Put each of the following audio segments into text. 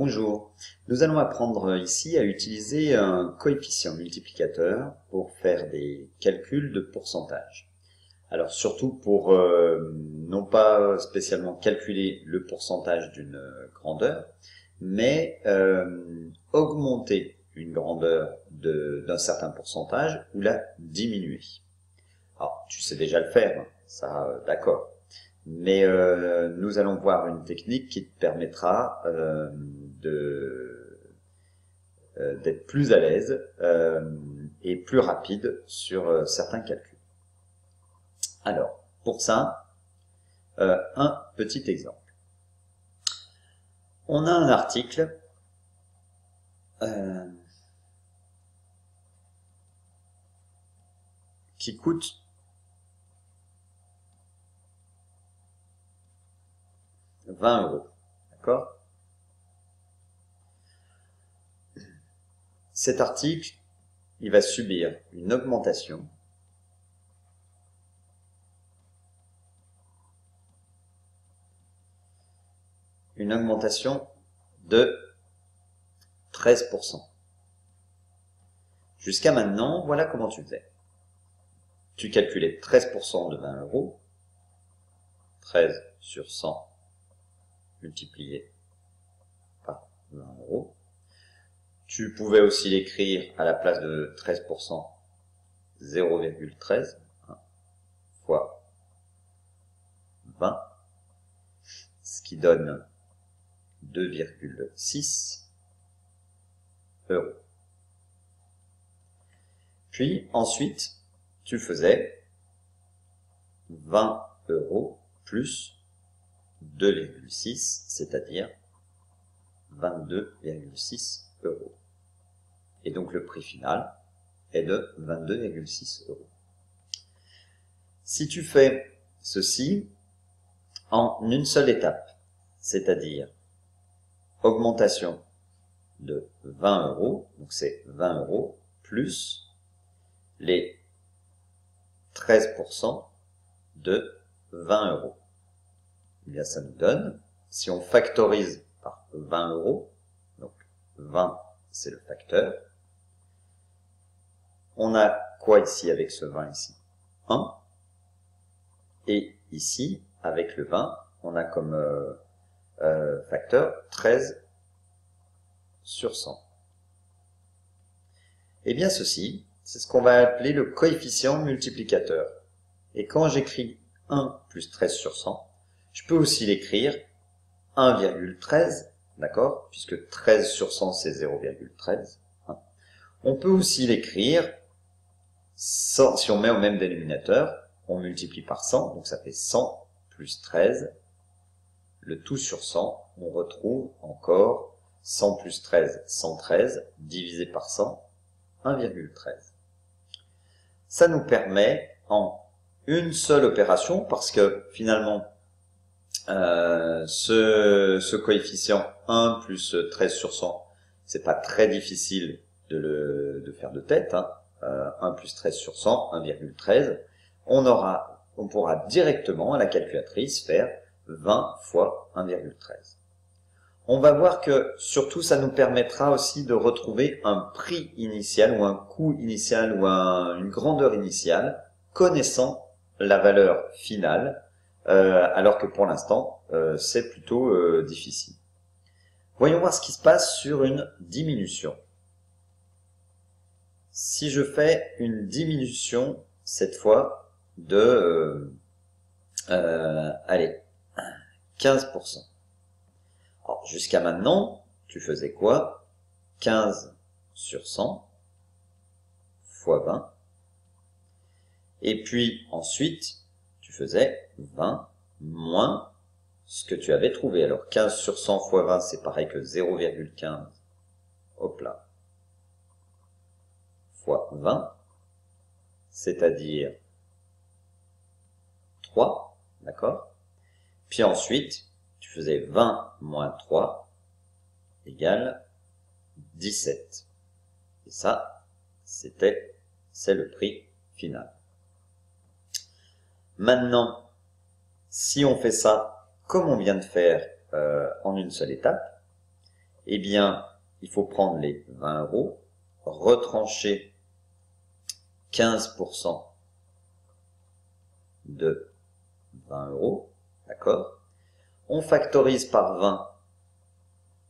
Bonjour, nous allons apprendre ici à utiliser un coefficient multiplicateur pour faire des calculs de pourcentage. Alors surtout pour non pas spécialement calculer le pourcentage d'une grandeur, mais augmenter une grandeur d'un certain pourcentage ou la diminuer. Alors tu sais déjà le faire, hein, ça d'accord. Mais nous allons voir une technique qui te permettra d'être plus à l'aise et plus rapide sur certains calculs. Alors, pour ça, un petit exemple. On a un article qui coûte 20 €, d'accord? Cet article, il va subir une augmentation de 13%. Jusqu'à maintenant, voilà comment tu faisais. Tu calculais 13% de 20 €, 13 sur 100 multiplié par 20 €. Tu pouvais aussi l'écrire à la place de 13%, 0,13 fois 20, ce qui donne 2,6 €. Puis ensuite, tu faisais 20 € plus 2,6, c'est-à-dire 22,6 €. Et donc le prix final est de 22,6 €. Si tu fais ceci en une seule étape, c'est-à-dire augmentation de 20 €, donc c'est 20 € plus les 13% de 20 €. Eh bien, ça nous donne, si on factorise par 20 €, donc 20 c'est le facteur, on a quoi ici avec ce 20 ici? 1. Et ici, avec le 20, on a comme facteur 13 sur 100. Eh bien, ceci, c'est ce qu'on va appeler le coefficient multiplicateur. Et quand j'écris 1 plus 13 sur 100, je peux aussi l'écrire 1,13, d'accord, puisque 13 sur 100 c'est 0,13. On peut aussi l'écrire, si on met au même dénominateur, on multiplie par 100, donc ça fait 100 plus 13. Le tout sur 100, on retrouve encore 100 plus 13, 113, divisé par 100, 1,13. Ça nous permet en une seule opération, parce que finalement, ce coefficient 1 plus 13 sur 100, c'est pas très difficile de faire de tête, hein. 1 plus 13 sur 100, 1,13. On pourra directement à la calculatrice faire 20 fois 1,13. On va voir que surtout ça nous permettra aussi de retrouver un prix initial ou un coût initial ou une grandeur initiale connaissant la valeur finale, alors que pour l'instant c'est plutôt difficile. Voyons voir ce qui se passe sur une diminution. Si je fais une diminution cette fois de allez, 15%. Alors, jusqu'à maintenant, tu faisais quoi? 15 sur 100 fois 20. Et puis, ensuite, tu faisais 20 moins ce que tu avais trouvé. Alors, 15 sur 100 fois 20, c'est pareil que 0,15. Hop là. Fois 20. C'est-à-dire 3. D'accord? Puis ensuite, tu faisais 20 moins 3 égale 17. Et ça, c'est le prix final. Maintenant, si on fait ça comme on vient de faire en une seule étape, eh bien, il faut prendre les 20 €, retrancher 15% de 20 €, d'accord? On factorise par 20.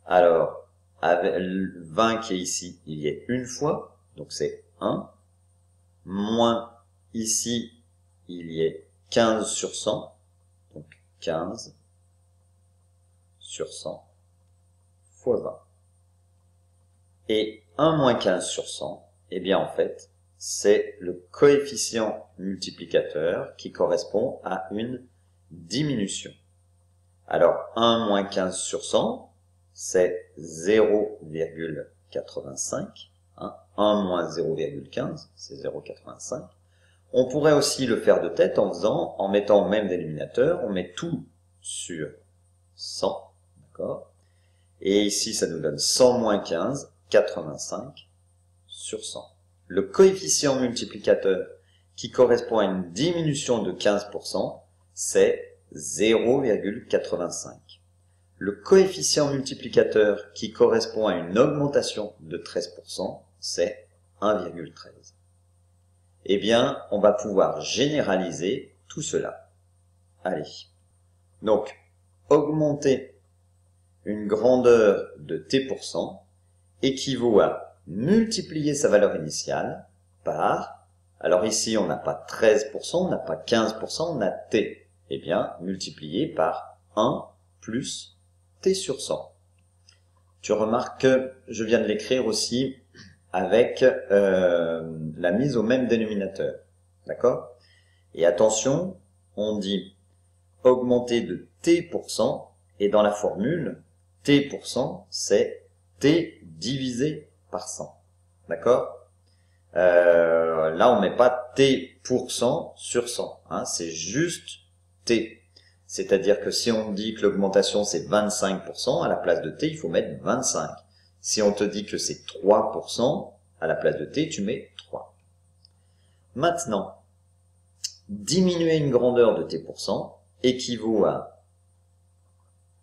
Alors, avec le 20 qui est ici, il y est une fois, donc c'est 1, moins ici, il y est 15 sur 100, donc 15 sur 100 fois 20. Et 1 moins 15 sur 100, eh bien en fait, c'est le coefficient multiplicateur qui correspond à une diminution. Alors 1 moins 15 sur 100, c'est 0,85. 1 moins 0,15, c'est 0,85. On pourrait aussi le faire de tête en mettant au même dénominateur, on met tout sur 100, d'accord? Et ici, ça nous donne 100 moins 15, 85 sur 100. Le coefficient multiplicateur qui correspond à une diminution de 15%, c'est 0,85. Le coefficient multiplicateur qui correspond à une augmentation de 13%, c'est 1,13. Eh bien, on va pouvoir généraliser tout cela. Allez. Donc, augmenter une grandeur de t% équivaut à multiplier sa valeur initiale par, alors ici on n'a pas 13%, on n'a pas 15%, on a t. Eh bien, multiplié par 1 plus t sur 100. Tu remarques que je viens de l'écrire aussi avec la mise au même dénominateur. D'accord? Et attention, on dit augmenter de t%, et dans la formule, t%, c'est t divisé par 100. D'accord? Là, on met pas t% sur 100. Hein, c'est juste t. C'est-à-dire que si on dit que l'augmentation c'est 25%, à la place de t, il faut mettre 25. Si on te dit que c'est 3%, à la place de t, tu mets 3. Maintenant, diminuer une grandeur de t% équivaut à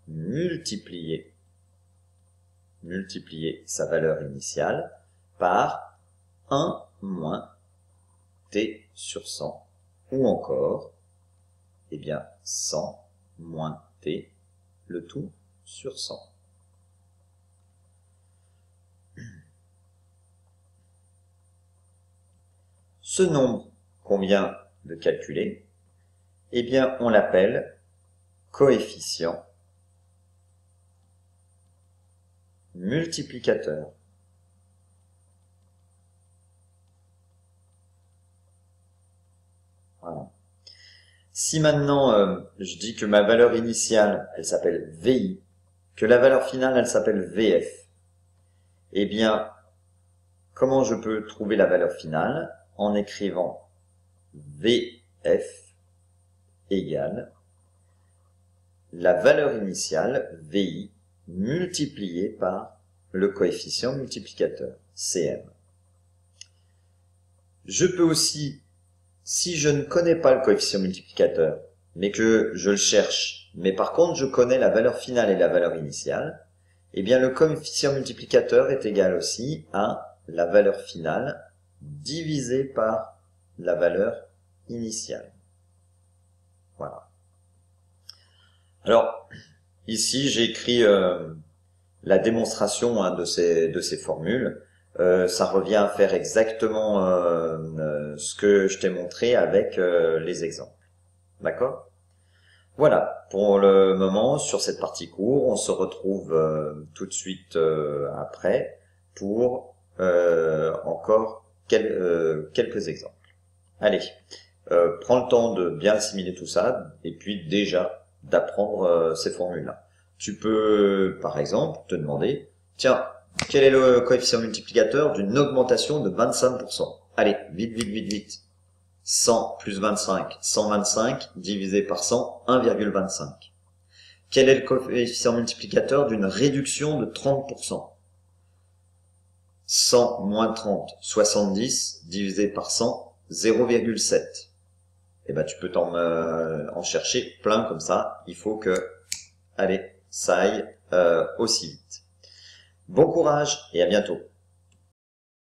multiplier sa valeur initiale par 1 moins t sur 100, ou encore, eh bien, 100 moins t, le tout sur 100. Ce nombre qu'on vient de calculer, eh bien, on l'appelle coefficient multiplicateur. Voilà. Si maintenant je dis que ma valeur initiale, elle s'appelle VI, que la valeur finale, elle s'appelle VF, eh bien, comment je peux trouver la valeur finale? En écrivant VF égale la valeur initiale, VI, multipliée par le coefficient multiplicateur, CM. Je peux aussi, si je ne connais pas le coefficient multiplicateur, mais que je le cherche, mais par contre je connais la valeur finale et la valeur initiale, eh bien le coefficient multiplicateur est égal aussi à la valeur finale divisé par la valeur initiale. Voilà. Alors, ici j'ai écrit la démonstration de ces formules. Ça revient à faire exactement ce que je t'ai montré avec les exemples. D'accord? Voilà, pour le moment, sur cette partie cours, on se retrouve tout de suite après pour encore quelques exemples. Allez, prends le temps de bien assimiler tout ça et puis déjà d'apprendre ces formules-là. Tu peux, par exemple, te demander, tiens, quel est le coefficient multiplicateur d'une augmentation de 25%? Allez, vite. 100 plus 25, 125 divisé par 100, 1,25. Quel est le coefficient multiplicateur d'une réduction de 30%? 100 moins 30, 70 divisé par 100, 0,7. Eh ben, tu peux en chercher plein comme ça. Il faut que, allez, ça aille aussi vite. Bon courage et à bientôt.